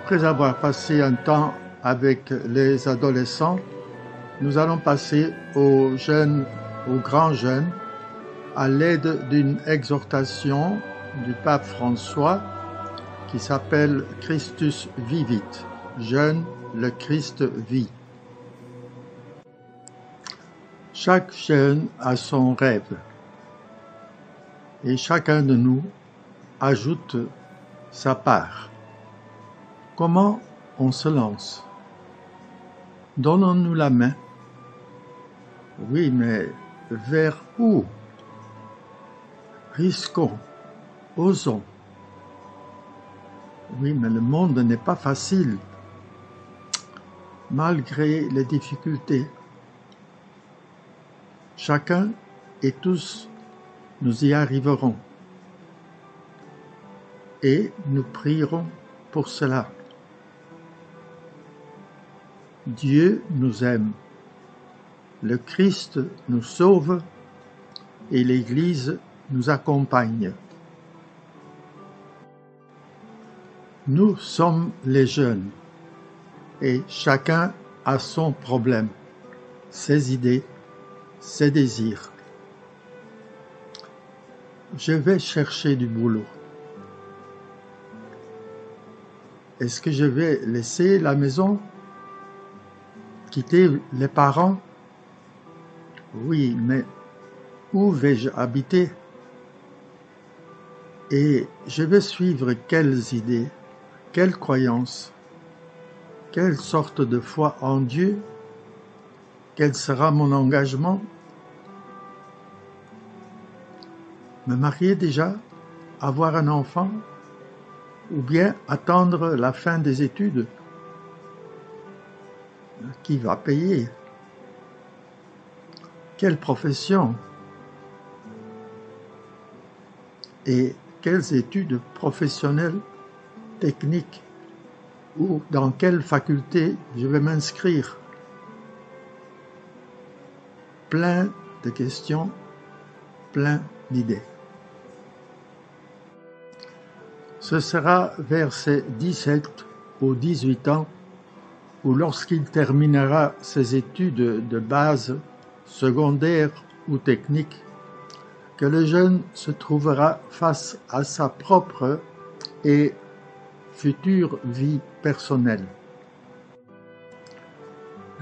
Après avoir passé un temps avec les adolescents, nous allons passer aux jeunes, aux grands jeunes, à l'aide d'une exhortation du pape François qui s'appelle Christus vivit. Jeune, le Christ vit. Chaque jeune a son rêve et chacun de nous ajoute sa part. Comment on se lance? Donnons-nous la main. Oui, mais vers où? Risquons, osons. Oui, mais le monde n'est pas facile, malgré les difficultés. Chacun et tous, nous y arriverons. Et nous prierons pour cela. Dieu nous aime, le Christ nous sauve et l'Église nous accompagne. Nous sommes les jeunes et chacun a son problème, ses idées, ses désirs. Je vais chercher du boulot. Est-ce que je vais laisser la maison? Quitter les parents? Oui, mais où vais-je habiter? Et je vais suivre quelles idées, quelles croyances, quelle sorte de foi en Dieu? Quel sera mon engagement? Me marier déjà? Avoir un enfant? Ou bien attendre la fin des études? Qui va payer? Quelle profession? Et quelles études professionnelles, techniques? Ou dans quelle faculté je vais m'inscrire? Plein de questions, plein d'idées. Ce sera vers ses 17 ou 18 ans ou lorsqu'il terminera ses études de base, secondaires ou techniques, que le jeune se trouvera face à sa propre et future vie personnelle.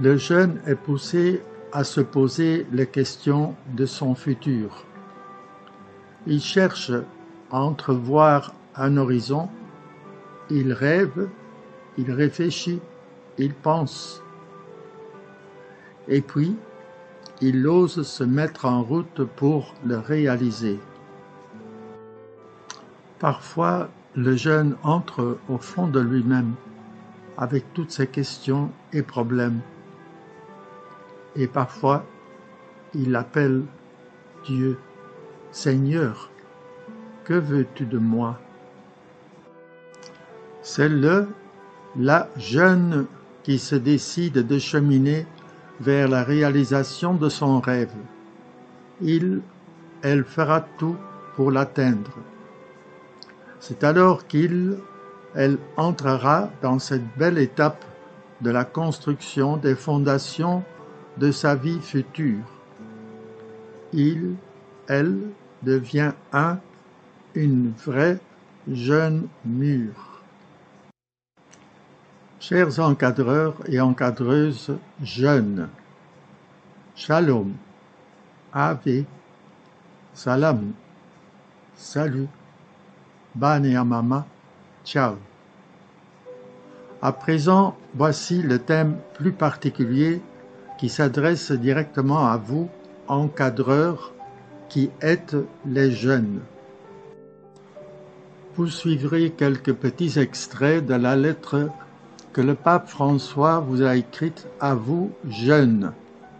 Le jeune est poussé à se poser les questions de son futur. Il cherche à entrevoir un horizon, il rêve, il réfléchit, il pense. Et puis, il ose se mettre en route pour le réaliser. Parfois, le jeune entre au fond de lui-même avec toutes ses questions et problèmes. Et parfois, il appelle Dieu, « Seigneur, que veux-tu de moi ?» C'est la jeune qui se décide de cheminer vers la réalisation de son rêve. Elle fera tout pour l'atteindre. C'est alors elle entrera dans cette belle étape de la construction des fondations de sa vie future. Elle devient une vraie jeune mûre. Chers encadreurs et encadreuses jeunes, Shalom, Ave, Salam, salut, Bane Amama, ciao. À présent, voici le thème plus particulier qui s'adresse directement à vous, encadreurs, qui êtes les jeunes. Vous suivrez quelques petits extraits de la lettre que le pape François vous a écrite à vous, jeunes,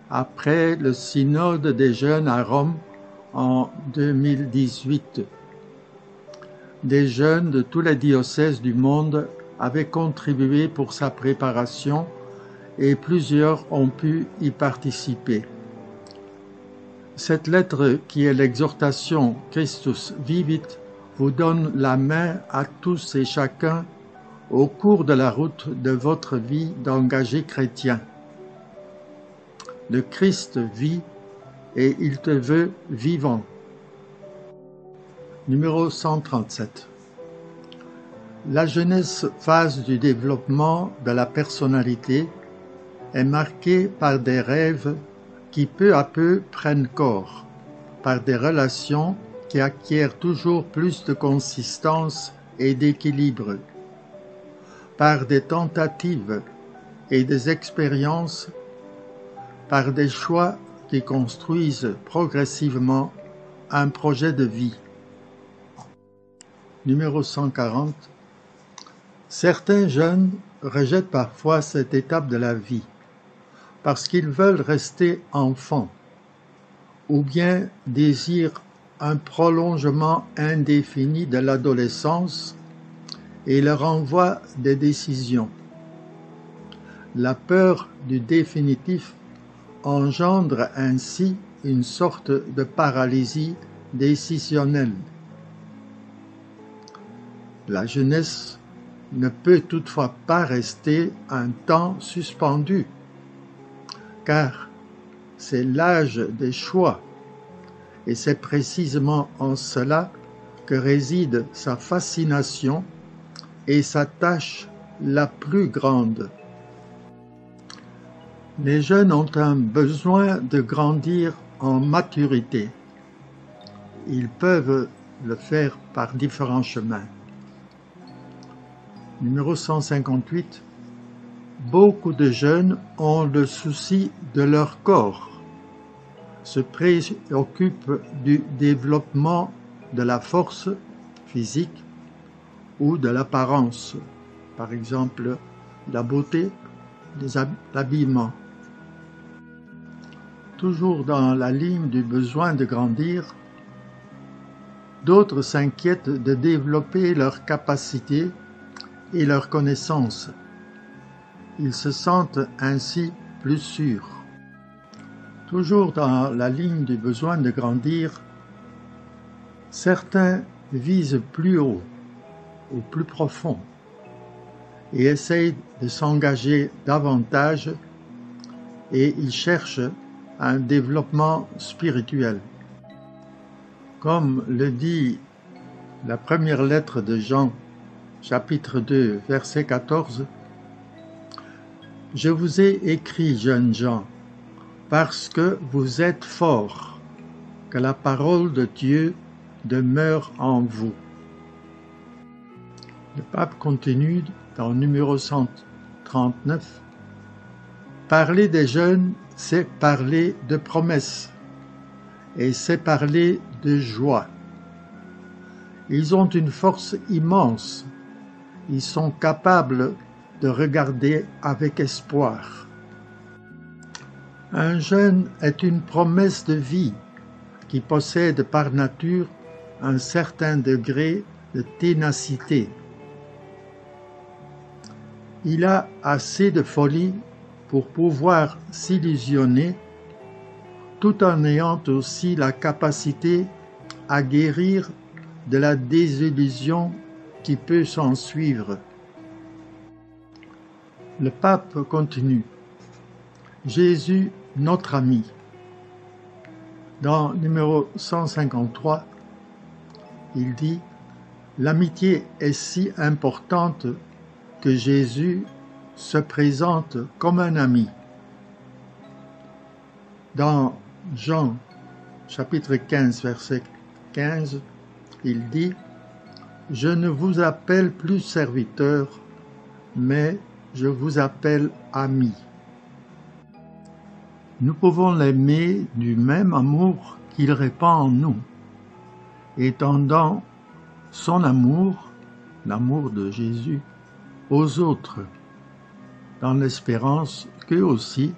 après le synode des jeunes à Rome en 2018. Des jeunes de tous les diocèses du monde avaient contribué pour sa préparation et plusieurs ont pu y participer. Cette lettre, qui est l'exhortation Christus vivit, vous donne la main à tous et chacun au cours de la route de votre vie d'engagé chrétien. Le Christ vit et il te veut vivant. Numéro 137. La jeunesse, phase du développement de la personnalité, est marquée par des rêves qui peu à peu prennent corps, par des relations qui acquièrent toujours plus de consistance et d'équilibre, par des tentatives et des expériences, par des choix qui construisent progressivement un projet de vie. Numéro 140. Certains jeunes rejettent parfois cette étape de la vie parce qu'ils veulent rester enfants ou bien désirent un prolongement indéfini de l'adolescence et leur envoie des décisions. La peur du définitif engendre ainsi une sorte de paralysie décisionnelle. La jeunesse ne peut toutefois pas rester un temps suspendue, car c'est l'âge des choix, et c'est précisément en cela que réside sa fascination et sa tâche la plus grande. Les jeunes ont un besoin de grandir en maturité. Ils peuvent le faire par différents chemins. Numéro 158. Beaucoup de jeunes ont le souci de leur corps, se préoccupent du développement de la force physique ou de l'apparence, par exemple la beauté, l'habillement. Toujours dans la ligne du besoin de grandir, d'autres s'inquiètent de développer leurs capacités et leurs connaissances. Ils se sentent ainsi plus sûrs. Toujours dans la ligne du besoin de grandir, certains visent plus haut ou plus profond et essayent de s'engager davantage et ils cherchent un développement spirituel. Comme le dit la première lettre de Jean, chapitre 2, verset 14, « Je vous ai écrit, jeunes gens, parce que vous êtes forts, que la parole de Dieu demeure en vous. » Le pape continue dans numéro 139. « Parler des jeunes, c'est parler de promesses, et c'est parler de joie. Ils ont une force immense. Ils sont capables de regarder avec espoir. Un jeune est une promesse de vie qui possède par nature un certain degré de ténacité. Il a assez de folie pour pouvoir s'illusionner tout en ayant aussi la capacité à guérir de la désillusion qui peut s'en suivre. Le pape continue. Jésus, notre ami. Dans numéro 153, il dit « L'amitié est si importante que Jésus se présente comme un ami. » Dans Jean, chapitre 15, verset 15, il dit « Je ne vous appelle plus serviteur, mais je vous appelle ami. » Nous pouvons l'aimer du même amour qu'il répand en nous, étendant son amour, l'amour de Jésus, aux autres, dans l'espérance qu'eux aussi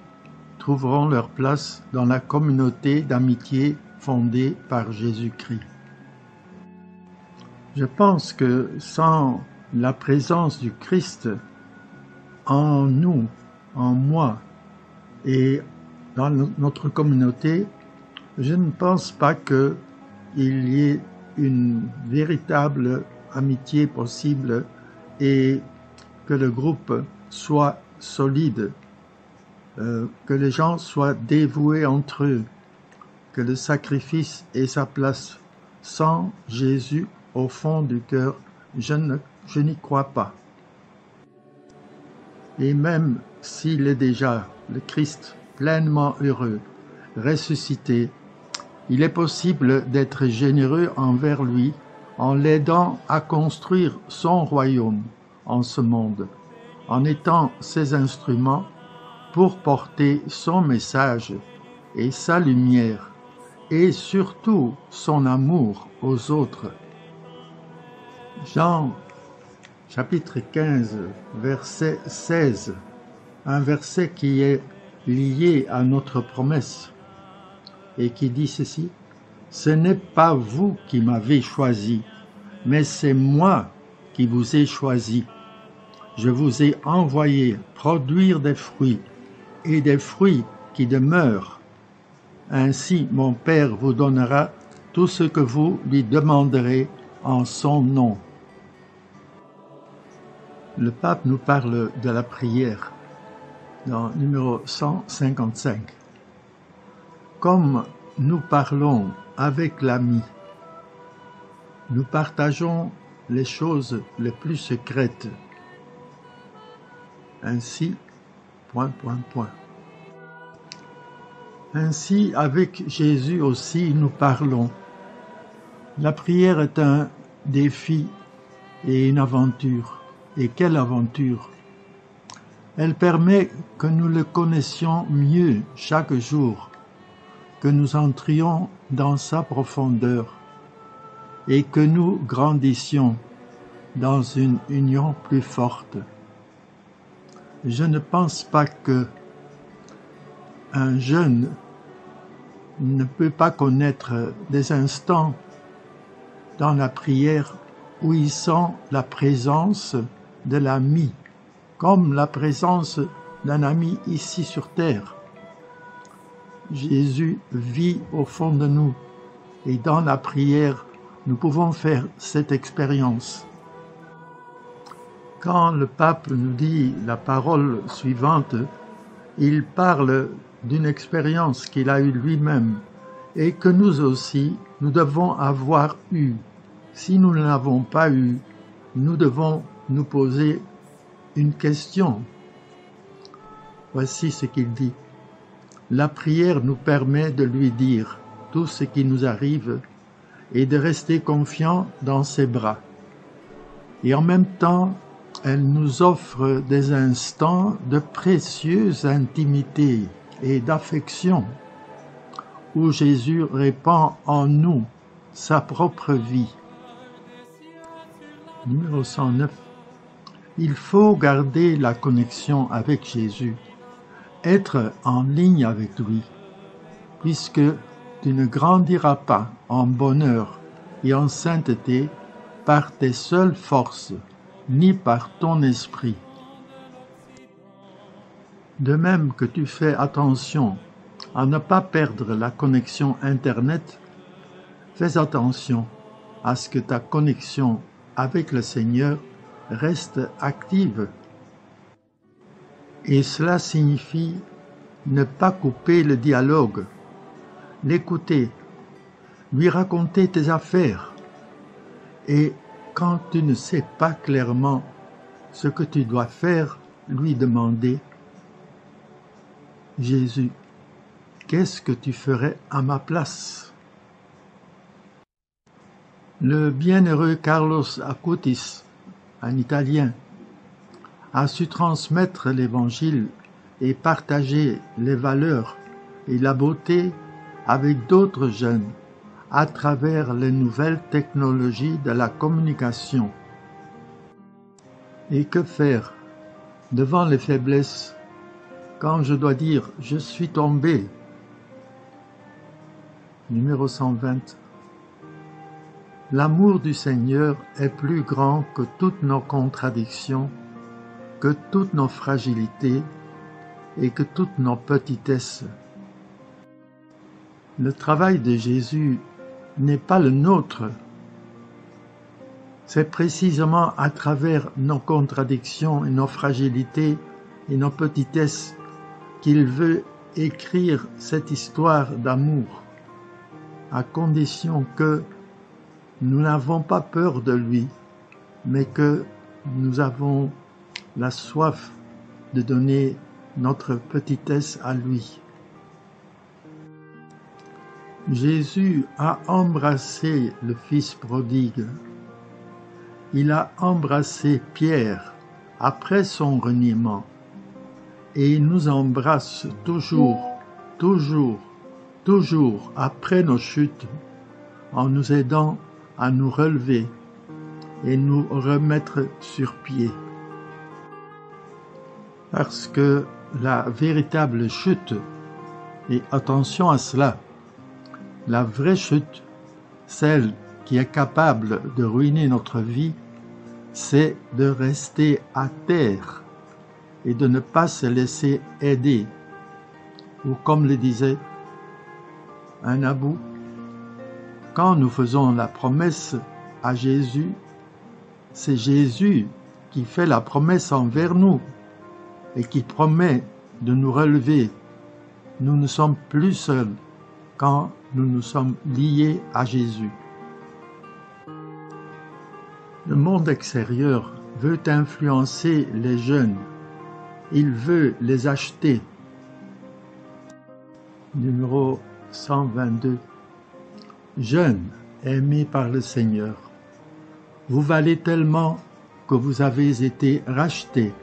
trouveront leur place dans la communauté d'amitié fondée par Jésus-Christ. Je pense que sans la présence du Christ en nous, en moi et dans notre communauté, je ne pense pas qu'il y ait une véritable amitié possible et que le groupe soit solide, que les gens soient dévoués entre eux, que le sacrifice ait sa place. Sans Jésus au fond du cœur, je n'y crois pas. Et même s'il est déjà le Christ pleinement heureux, ressuscité, il est possible d'être généreux envers lui en l'aidant à construire son royaume en ce monde, en étant ses instruments pour porter son message et sa lumière, et surtout son amour aux autres. Jean chapitre 15, verset 16, un verset qui est lié à notre promesse et qui dit ceci: « Ce n'est pas vous qui m'avez choisi, mais c'est moi qui vous ai choisi. Je vous ai envoyé produire des fruits, et des fruits qui demeurent. Ainsi mon Père vous donnera tout ce que vous lui demanderez en son nom. » Le pape nous parle de la prière dans numéro 155. Comme nous parlons avec l'ami, nous partageons les choses les plus secrètes. Ainsi, ... Ainsi, avec Jésus aussi, nous parlons. La prière est un défi et une aventure. Et quelle aventure! Elle permet que nous le connaissions mieux chaque jour, que nous entrions dans sa profondeur et que nous grandissions dans une union plus forte. Je ne pense pas que un jeune ne peut pas connaître des instants dans la prière où il sent la présence de l'ami, comme la présence d'un ami ici sur terre. Jésus vit au fond de nous et dans la prière, nous pouvons faire cette expérience. Quand le pape nous dit la parole suivante, il parle d'une expérience qu'il a eue lui-même et que nous aussi, nous devons avoir eue. Si nous ne l'avons pas eue, nous devons nous poser une question. Voici ce qu'il dit. La prière nous permet de lui dire tout ce qui nous arrive et de rester confiants dans ses bras. Et en même temps, elle nous offre des instants de précieuse intimité et d'affection, où Jésus répand en nous sa propre vie. Numéro 109. Il faut garder la connexion avec Jésus, être en ligne avec lui, puisque tu ne grandiras pas en bonheur et en sainteté par tes seules forces, ni par ton esprit. De même que tu fais attention à ne pas perdre la connexion Internet, fais attention à ce que ta connexion avec le Seigneur reste active. Et cela signifie ne pas couper le dialogue, l'écouter, lui raconter tes affaires. Et quand tu ne sais pas clairement ce que tu dois faire, lui demander: Jésus, qu'est-ce que tu ferais à ma place? Le bienheureux Carlos Acutis, un Italien, a su transmettre l'Évangile et partager les valeurs et la beauté avec d'autres jeunes à travers les nouvelles technologies de la communication. Et que faire devant les faiblesses quand je dois dire « je suis tombé ». Numéro 120. L'amour du Seigneur est plus grand que toutes nos contradictions, que toutes nos fragilités et que toutes nos petitesses. Le travail de Jésus n'est pas le nôtre. C'est précisément à travers nos contradictions et nos fragilités et nos petitesses qu'il veut écrire cette histoire d'amour, à condition que nous n'avons pas peur de lui, mais que nous avons la soif de donner notre petitesse à lui. Jésus a embrassé le Fils prodigue. Il a embrassé Pierre après son reniement. Et il nous embrasse toujours, toujours, toujours après nos chutes, en nous aidant à nous relever et nous remettre sur pied. Parce que la véritable chute, et attention à cela, la vraie chute, celle qui est capable de ruiner notre vie, c'est de rester à terre et de ne pas se laisser aider. Ou comme le disait un abou, quand nous faisons la promesse à Jésus, c'est Jésus qui fait la promesse envers nous et qui promet de nous relever. Nous ne sommes plus seuls quand nous nous sommes liés à Jésus. Le monde extérieur veut influencer les jeunes. Il veut les acheter. Numéro 122. Jeunes, aimés par le Seigneur, vous valez tellement que vous avez été rachetés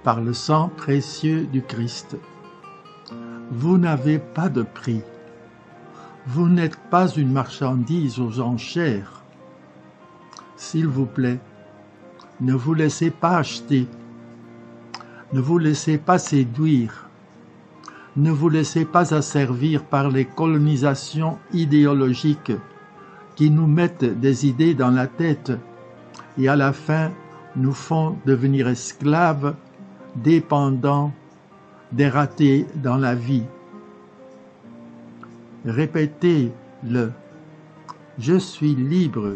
par le sang précieux du Christ. Vous n'avez pas de prix. Vous n'êtes pas une marchandise aux enchères. S'il vous plaît, ne vous laissez pas acheter. Ne vous laissez pas séduire. Ne vous laissez pas asservir par les colonisations idéologiques qui nous mettent des idées dans la tête et à la fin nous font devenir esclaves, dépendants, dératés dans la vie. Répétez-le. Je suis libre.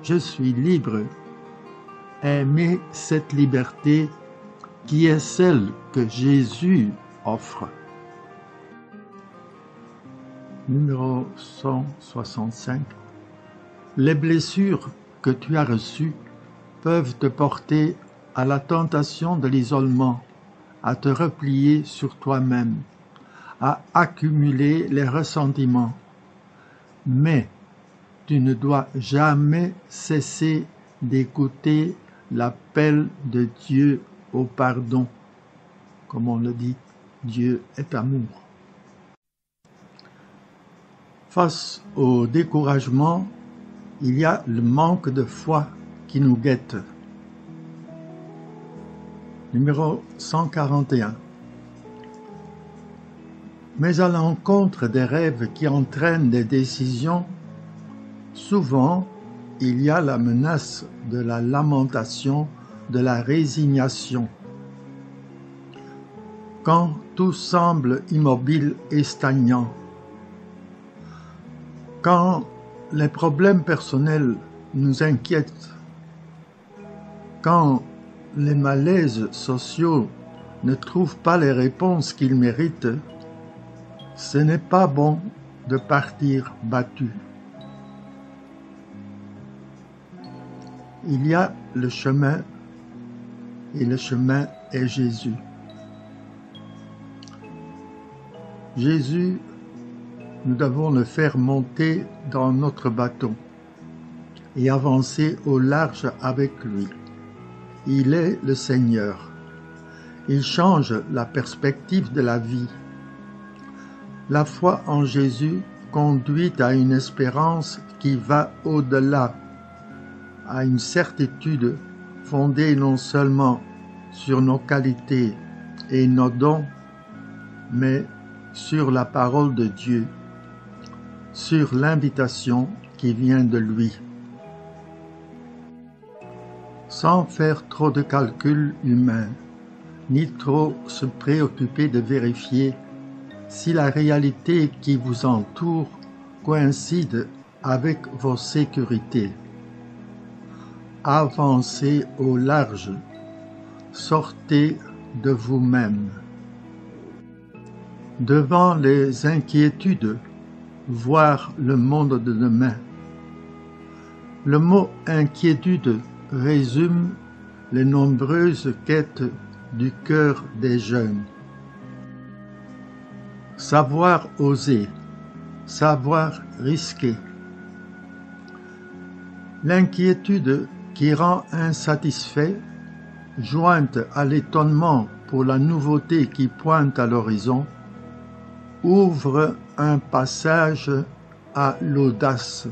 Je suis libre. Aimez cette liberté qui est celle que Jésus offre. Numéro 165. Les blessures que tu as reçues peuvent te porter à la tentation de l'isolement, à te replier sur toi-même, à accumuler les ressentiments. Mais tu ne dois jamais cesser d'écouter l'appel de Dieu au pardon. Comme on le dit, Dieu est amour. Face au découragement, il y a le manque de foi qui nous guette. Numéro 141. Mais à l'encontre des rêves qui entraînent des décisions, souvent, il y a la menace de la lamentation, de la résignation. Quand tout semble immobile et stagnant, quand les problèmes personnels nous inquiètent, quand les malaises sociaux ne trouvent pas les réponses qu'ils méritent, ce n'est pas bon de partir battu. Il y a le chemin, et le chemin est Jésus. Jésus, nous devons le faire monter dans notre bateau et avancer au large avec lui. Il est le Seigneur. Il change la perspective de la vie. La foi en Jésus conduit à une espérance qui va au-delà, à une certitude fondée non seulement sur nos qualités et nos dons, mais sur la parole de Dieu, sur l'invitation qui vient de lui. Sans faire trop de calculs humains, ni trop se préoccuper de vérifier si la réalité qui vous entoure coïncide avec vos sécurités. avancez au large, sortez de vous-même. Devant les inquiétudes, voir le monde de demain. Le mot inquiétude résume les nombreuses quêtes du cœur des jeunes. Savoir oser, savoir risquer. L'inquiétude qui rend insatisfait, jointe à l'étonnement pour la nouveauté qui pointe à l'horizon, ouvre un passage à l'audace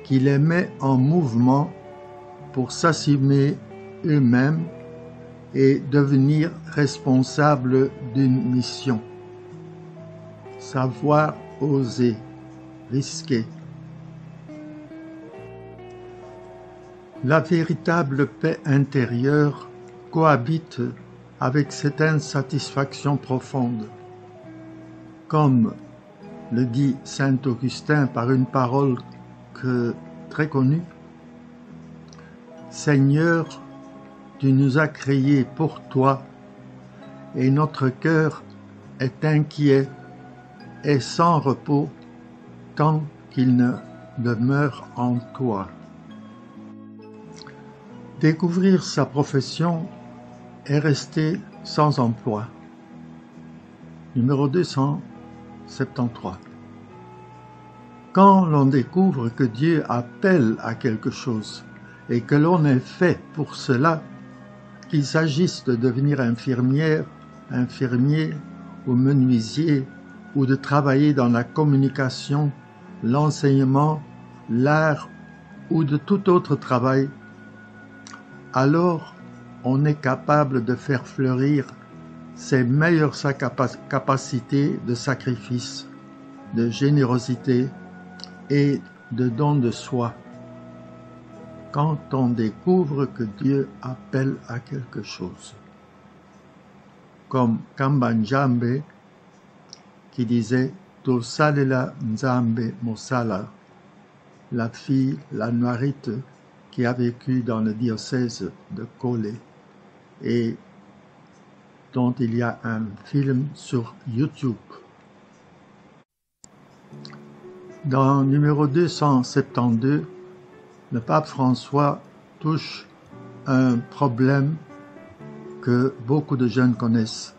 qui les met en mouvement pour s'assumer eux-mêmes et devenir responsables d'une mission. Savoir oser, risquer. La véritable paix intérieure cohabite avec cette insatisfaction profonde. Comme le dit saint Augustin par une parole très connue, « Seigneur, tu nous as créés pour toi, et notre cœur est inquiet et sans repos tant qu'il ne demeure en toi. » Découvrir sa profession est rester sans emploi. Numéro 273. Quand l'on découvre que Dieu appelle à quelque chose et que l'on est fait pour cela, qu'il s'agisse de devenir infirmière, infirmier ou menuisier, ou de travailler dans la communication, l'enseignement, l'art ou de tout autre travail, alors on est capable de faire fleurir ses meilleures capacités de sacrifice, de générosité et de don de soi. Quand on découvre que Dieu appelle à quelque chose. Comme Kambanjambe qui disait « Tosalela Nzambe Mosala », la fille, la Noirite, qui a vécu dans le diocèse de Kolé et dont il y a un film sur YouTube. Dans numéro 272, le pape François touche un problème que beaucoup de jeunes connaissent.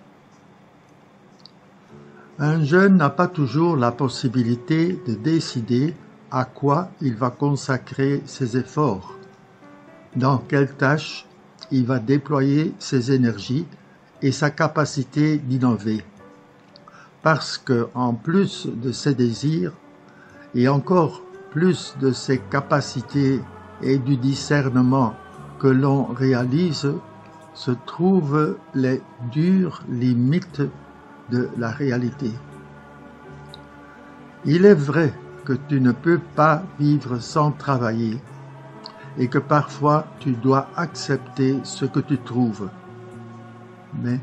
Un jeune n'a pas toujours la possibilité de décider à quoi il va consacrer ses efforts, dans quelle tâche il va déployer ses énergies et sa capacité d'innover. Parce que, en plus de ses désirs, et encore plus de ses capacités et du discernement que l'on réalise, se trouvent les dures limites de la réalité. Il est vrai que tu ne peux pas vivre sans travailler et que parfois tu dois accepter ce que tu trouves. Mais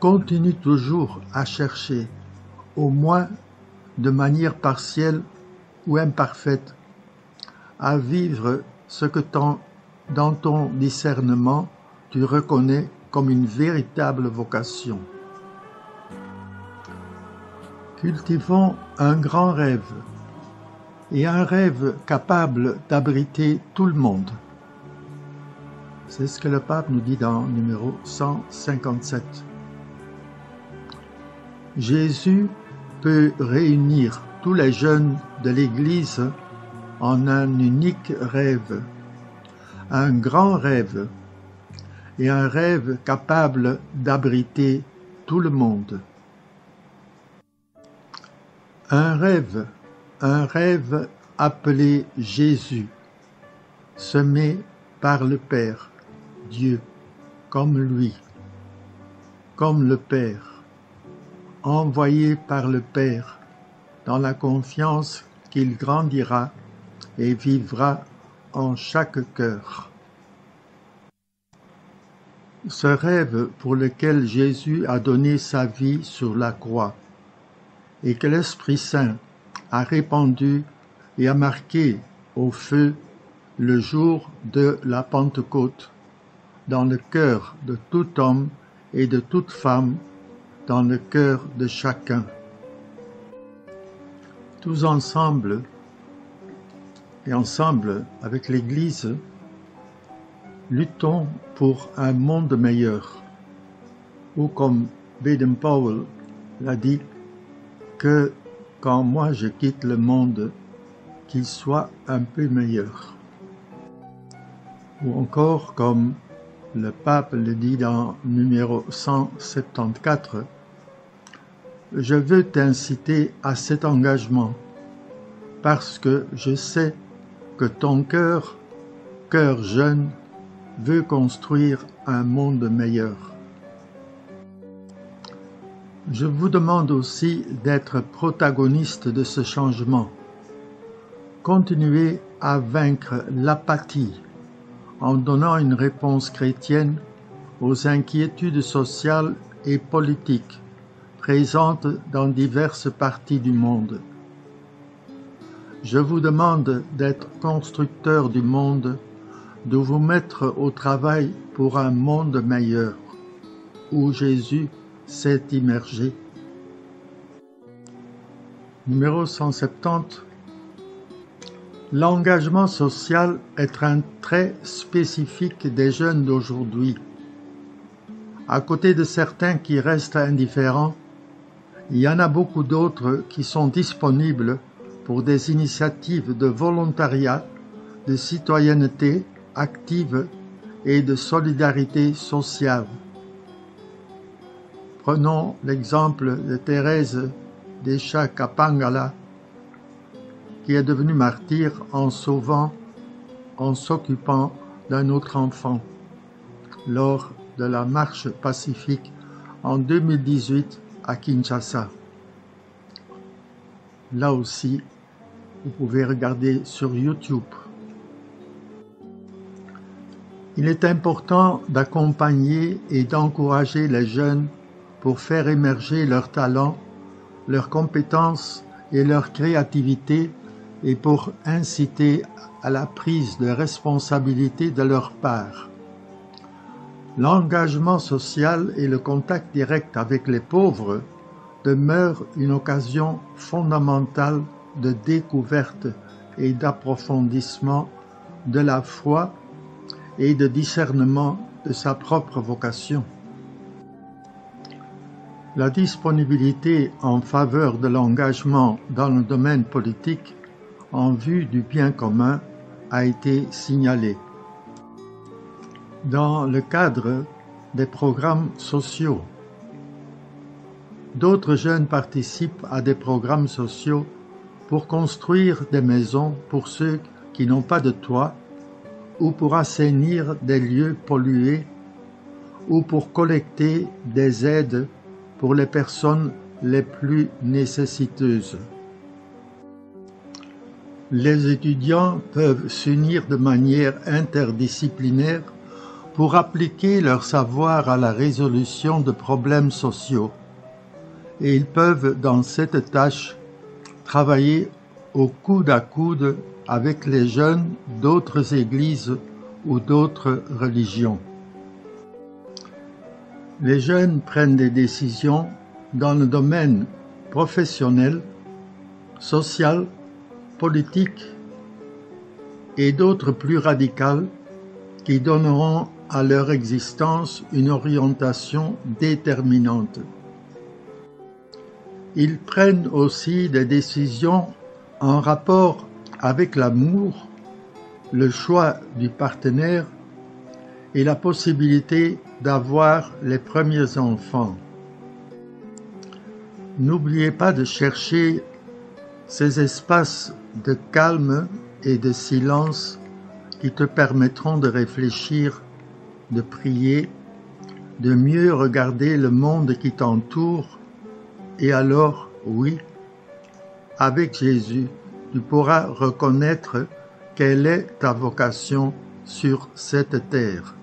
continue toujours à chercher, au moins de manière partielle ou imparfaite, à vivre ce que dans ton discernement tu reconnais comme une véritable vocation. Cultivons un grand rêve, et un rêve capable d'abriter tout le monde. C'est ce que le pape nous dit dans numéro 157. Jésus peut réunir tous les jeunes de l'Église en un unique rêve, un grand rêve, et un rêve capable d'abriter tout le monde. Un rêve appelé Jésus, semé par le Père, Dieu, comme lui, comme le Père, envoyé par le Père, dans la confiance qu'il grandira et vivra en chaque cœur. Ce rêve pour lequel Jésus a donné sa vie sur la croix et que l'Esprit Saint a répandu et a marqué au feu le jour de la Pentecôte, dans le cœur de tout homme et de toute femme, dans le cœur de chacun. Tous ensemble, et ensemble avec l'Église, luttons pour un monde meilleur, ou comme Baden-Powell l'a dit, que quand moi je quitte le monde, qu'il soit un peu meilleur. Ou encore comme le pape le dit dans numéro 174, je veux t'inciter à cet engagement, parce que je sais que ton cœur jeune, veut construire un monde meilleur. Je vous demande aussi d'être protagoniste de ce changement. Continuez à vaincre l'apathie en donnant une réponse chrétienne aux inquiétudes sociales et politiques présentes dans diverses parties du monde. Je vous demande d'être constructeur du monde, de vous mettre au travail pour un monde meilleur, où Jésus s'est immergé. Numéro 170. L'engagement social est un trait spécifique des jeunes d'aujourd'hui. À côté de certains qui restent indifférents, il y en a beaucoup d'autres qui sont disponibles pour des initiatives de volontariat, de citoyenneté active et de solidarité sociale. Prenons l'exemple de Thérèse d'Echa-Kapangala, qui est devenue martyre en s'occupant d'un autre enfant lors de la marche pacifique en 2018 à Kinshasa. Là aussi, vous pouvez regarder sur YouTube. Il est important d'accompagner et d'encourager les jeunes pour faire émerger leurs talents, leurs compétences et leur créativité et pour inciter à la prise de responsabilité de leur part. L'engagement social et le contact direct avec les pauvres demeurent une occasion fondamentale de découverte et d'approfondissement de la foi et de discernement de sa propre vocation. La disponibilité en faveur de l'engagement dans le domaine politique en vue du bien commun a été signalée. Dans le cadre des programmes sociaux, d'autres jeunes participent à des programmes sociaux pour construire des maisons pour ceux qui n'ont pas de toit, ou pour assainir des lieux pollués, ou pour collecter des aides pour les personnes les plus nécessiteuses. Les étudiants peuvent s'unir de manière interdisciplinaire pour appliquer leur savoir à la résolution de problèmes sociaux. Et ils peuvent, dans cette tâche, travailler au coude à coude avec les jeunes d'autres églises ou d'autres religions. Les jeunes prennent des décisions dans le domaine professionnel, social, politique et d'autres plus radicales qui donneront à leur existence une orientation déterminante. Ils prennent aussi des décisions en rapport avec l'amour, le choix du partenaire et la possibilité d'avoir les premiers enfants. N'oubliez pas de chercher ces espaces de calme et de silence qui te permettront de réfléchir, de prier, de mieux regarder le monde qui t'entoure, et alors, oui, avec Jésus, tu pourras reconnaître quelle est ta vocation sur cette terre.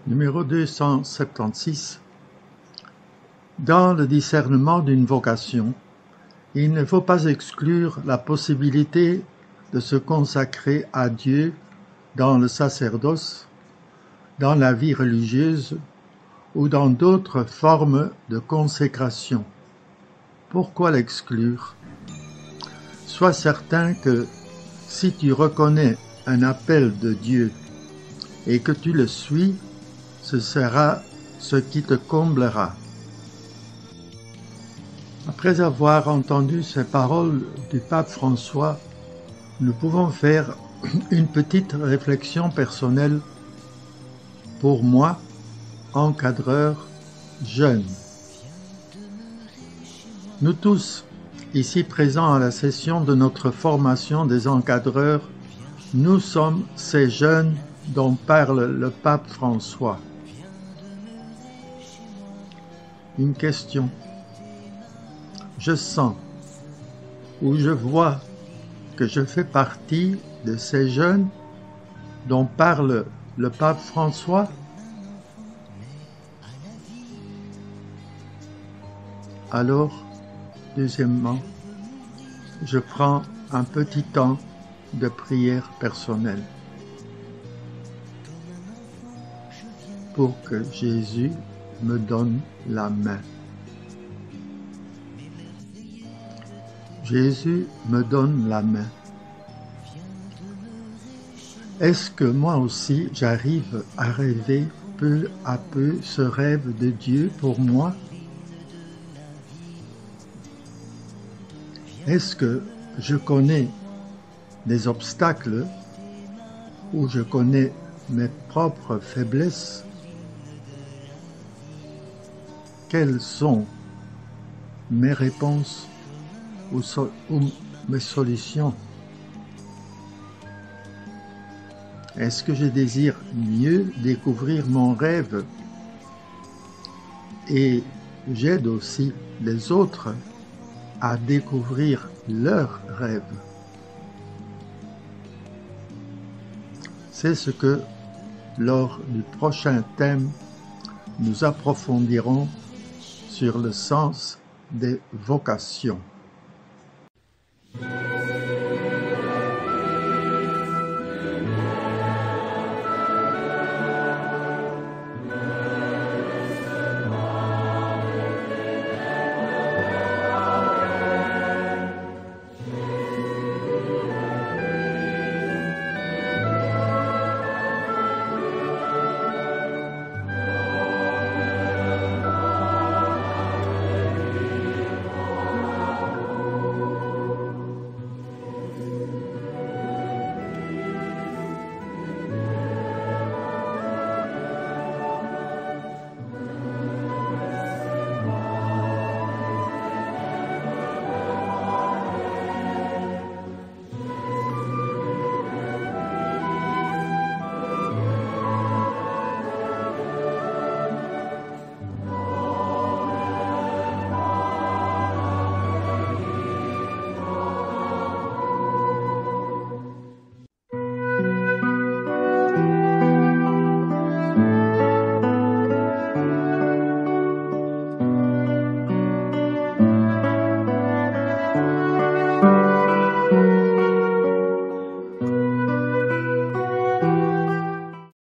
Numéro 276. Dans le discernement d'une vocation, il ne faut pas exclure la possibilité de se consacrer à Dieu dans le sacerdoce, dans la vie religieuse ou dans d'autres formes de consécration. Pourquoi l'exclure? Sois certain que si tu reconnais un appel de Dieu et que tu le suis, ce sera ce qui te comblera. Après avoir entendu ces paroles du pape François, nous pouvons faire une petite réflexion personnelle pour moi, encadreur jeune. Nous tous, ici présents à la session de notre formation des encadreurs, nous sommes ces jeunes dont parle le pape François. Une question. Je sens ou je vois que je fais partie de ces jeunes dont parle le pape François? Alors, deuxièmement, je prends un petit temps de prière personnelle pour que Jésus me donne la main. Jésus me donne la main. Est-ce que moi aussi j'arrive à rêver peu à peu ce rêve de Dieu pour moi? Est-ce que je connais des obstacles ou je connais mes propres faiblesses? Quelles sont mes réponses ou mes solutions? Est-ce que je désire mieux découvrir mon rêve et j'aide aussi les autres à découvrir leur rêve? C'est ce que, lors du prochain thème, nous approfondirons sur le sens des vocations.